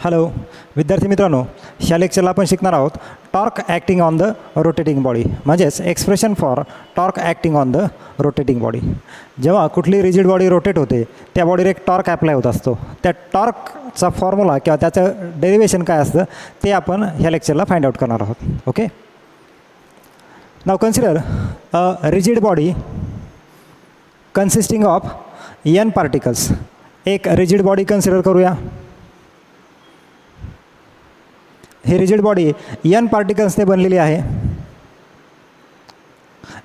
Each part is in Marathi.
हॅलो विद्यार्थी मित्रांनो, ह्या लेक्चरला आपण शिकणार आहोत torque acting on the rotating body, म्हणजेच expression for torque acting on the rotating body. जेव्हा कुठली रिजिड बॉडी रोटेट होते त्या बॉडीवर एक टॉर्क ॲप्लाय होत असतो. त्या टॉर्कचा फॉर्म्युला किंवा त्याचं डेरिवेशन काय असतं ते आपण ह्या लेक्चरला फाइंड आउट करणार आहोत. Okay, now consider a rigid body consisting of n particles. एक रिजिड बॉडी कन्सिडर करूया. ही रिजिड बॉडी n पार्टिकल्सने बनलेली आहे.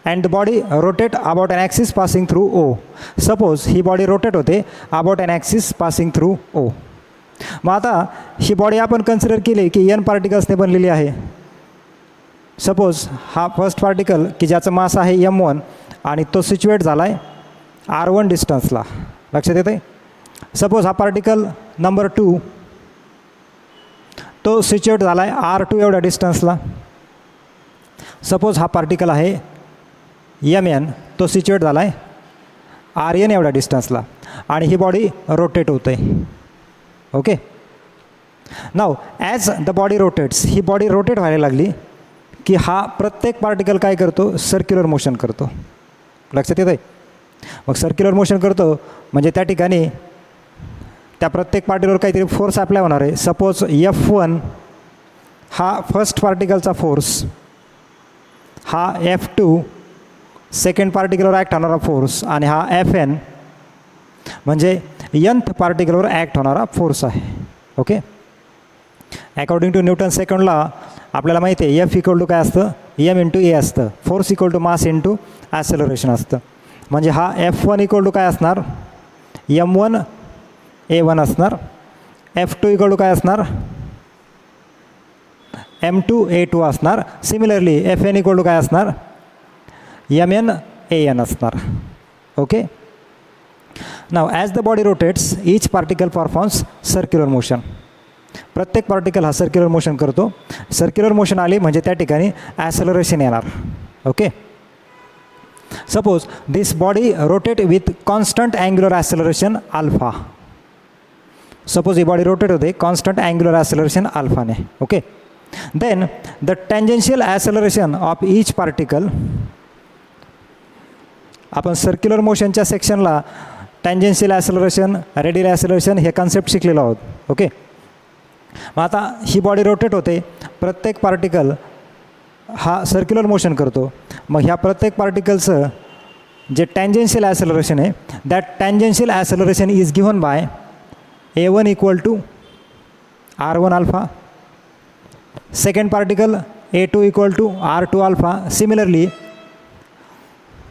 And the body rotate about an axis passing through O. Suppose ही बॉडी रोटेट होते about an axis passing through O. मग आता ही बॉडी आपण कन्सिडर केली की n पार्टिकल्सने बनलेली आहे. सपोज हा फर्स्ट पार्टिकल की ज्याचं मास आहे m1 आणि तो सिच्युएट झाला आहे r1 डिस्टन्सला. लक्षात येतं आहे. सपोज हा पार्टिकल नंबर 2 तो सिच्युएट झाला आहे r2 एवढ्या डिस्टन्सला. सपोज हा पार्टिकल आहे mn, तो सिच्युएट झाला आहे rn एवढ्या डिस्टन्सला आणि ही बॉडी रोटेट होते. Okay, now as the body rotates, he body rotate व्हायला लागली की हा प्रत्येक पार्टिकल काय करतो, सर्क्युलर मोशन करतो. लक्षात येतं आहे. मग सर्क्युलर मोशन करतो म्हणजे त्या ठिकाणी त्या प्रत्येक पार्टिकलवर काहीतरी फोर्स अप्लाय होणार आहे. सपोज F1 हा फर्स्ट पार्टिकलचा फोर्स, हा F2 सेकंड पार्टिकलवर ॲक्ट होणारा फोर्स आणि हा Fn म्हणजे nth पार्टिकलवर ॲक्ट होणारा फोर्स आहे. Okay, according to Newton second law आपल्याला माहिती आहे F इक्वल टू काय असतं, m इंटू ए असतं. Force equal to mass into acceleration असतं. म्हणजे हा F1 इक्वल टू काय असणार, m1 a1 असणार. F2 इक्वल टू काय असणार, m2 a2 असणार. सिमिलरली Fn इक्वल टू काय असणार, mn an असणार. Okay, now as the body rotates each particle performs circular motion. प्रत्येक पार्टिकल हा सर्क्युलर मोशन करतो. सर्क्युलर मोशन आली म्हणजे त्या ठिकाणी ॲसेलरेशन येणार. Okay, suppose this body rotate with constant angular acceleration alpha. सपोज ही बॉडी रोटेट होते कॉन्स्टंट अँग्युलर ॲसेलरेशन अल्फाने. Okay, then the tangential acceleration of each particle. आपण सर्क्युलर मोशनच्या सेक्शनला टँजेन्शियल ॲसेलरेशन, रेडियल ॲसेलरेशन हे कन्सेप्ट शिकलेलो आहोत. ओके, मग आता ही बॉडी रोटेट होते, प्रत्येक पार्टिकल हा सर्क्युलर मोशन करतो. मग ह्या प्रत्येक पार्टिकलचं जे टँजेन्शियल ॲसेलरेशन आहे that tangential acceleration is given by a1 equal to r1 alpha. Second particle a2 equal to r2 alpha. Similarly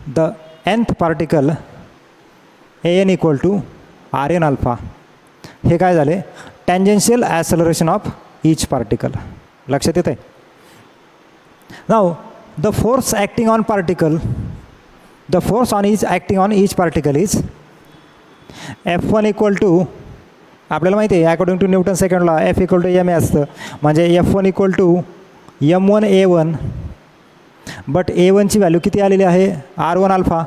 the nth particle an equal to rn alpha. हे काय झाले, tangential acceleration of each particle. लक्षात येतं आहे. Now the force acting on particle, the force on each acting on each particle is F1 equal to, आपल्याला माहिती आहे according to Newton second law F equal to ma असतं. म्हणजे F1 equal to m1 a1. But a1ची व्हॅल्यू किती आलेली आहे, r1 अल्फा.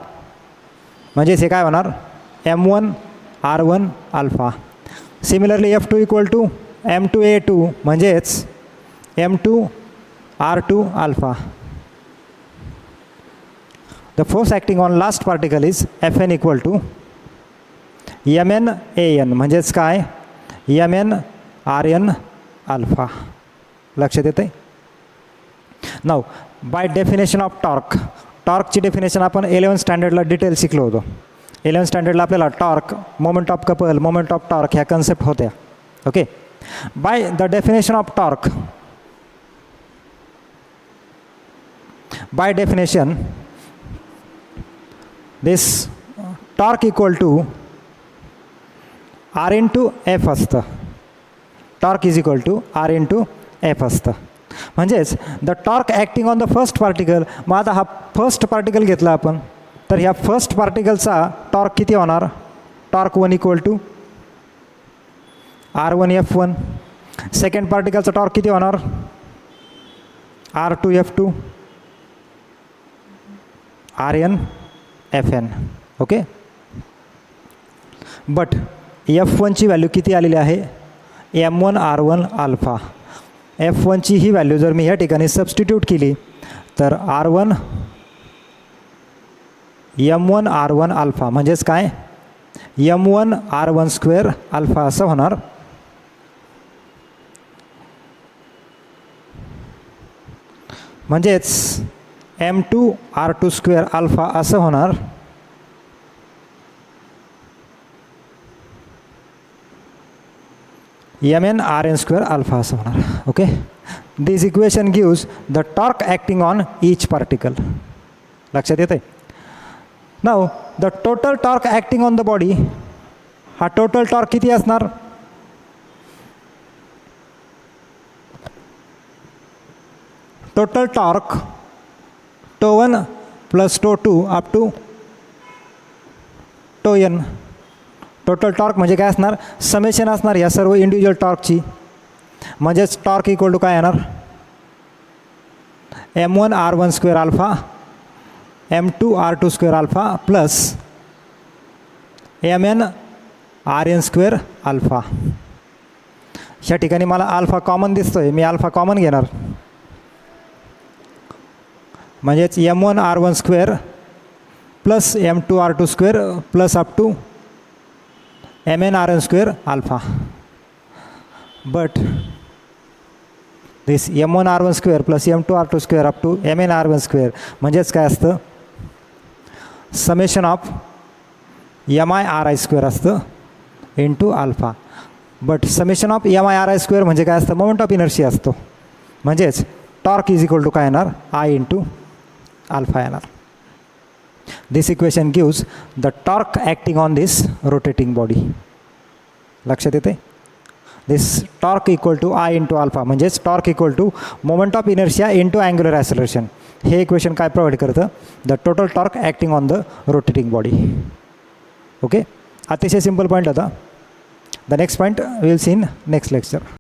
म्हणजेच हे काय होणार, m1 r1 alpha. Similarly F2 equal to m2 a2 म्हणजेच m2 r2 alpha. The force acting on last particle is Fn equal to mn an म्हणजेच काय, mn rn अल्फा. लक्षात येतं आहे. Now by definition of torque. टॉर्कची डेफिनेशन आपण 11th स्टँडर्डला डिटेल शिकलो होतो. 11th स्टँडर्डला आपल्याला torque, moment of couple, moment of torque ह्या कन्सेप्ट होत्या. Okay, by the definition of torque, by definition this torque equal to r into F असतं. Torque is equal to r into F असतं. म्हणजेच the torque acting on the first particle. मग आता हा फर्स्ट पार्टिकल घेतला आपण तर ह्या फर्स्ट पार्टिकलचा टॉर्क किती होणार, torque 1 equal to r1 f1. सेकंड पार्टिकलचा टॉर्क किती होणार, r2 f2 rn fn. Okay, but F1ची व्हॅल्यू किती आलेली आहे, m1r1 अल्फा. F1ची ही व्हॅल्यू जर मी या ठिकाणी सबस्टिट्यूट केली तर r1 m1r1 अल्फा म्हणजेच काय m1r1 स्क्वेअर अल्फा असं होणार. म्हणजेच m2r2 स्क्वेअर अल्फा असं होणार. mn rn स्क्वेअर अल्फा असं होणार. Okay, this equation gives the torque acting on each particle. लक्षात येते. Now the total torque acting on the body, हा टोटल टॉर्क किती असणार? Total torque tau 1 plus tau 2 up to tau n. Total torque म्हणजे काय असणार? समेशन असणार या सर्व इंडिव्हिज्युअल टॉर्कची. म्हणजेच टॉर्क इक्वल टू काय येणार? m1r1 square alpha m2r2 square alpha plus mn rn square alpha. ह्या ठिकाणी मला अल्फा कॉमन दिसतोय, मी अल्फा कॉमन घेणार. म्हणजेच m1r1 square plus m2r2 square plus up to mn rn square alpha. But this m1r1 square plus m2r2 square up to mn r1 square म्हणजेच काय असतं? Summation of mi ri square असतं into alpha. But summation of mi ri square म्हणजे काय असतं? मोमेंट ऑफ इनर्शिया असतो. म्हणजेच टॉर्क इज इक्वल टू काय येणार? I इंटू अल्फा येणार. This equation gives the torque acting on this rotating body. लक्षात येते. This torque equal to I into alpha म्हणजेच torque equal to moment of inertia into angular acceleration. हे इक्वेशन काय प्रोव्हाइड करतं? The total torque acting on the rotating body. Okay, अतिशय सिंपल पॉईंट होता. The next point will see in next lecture.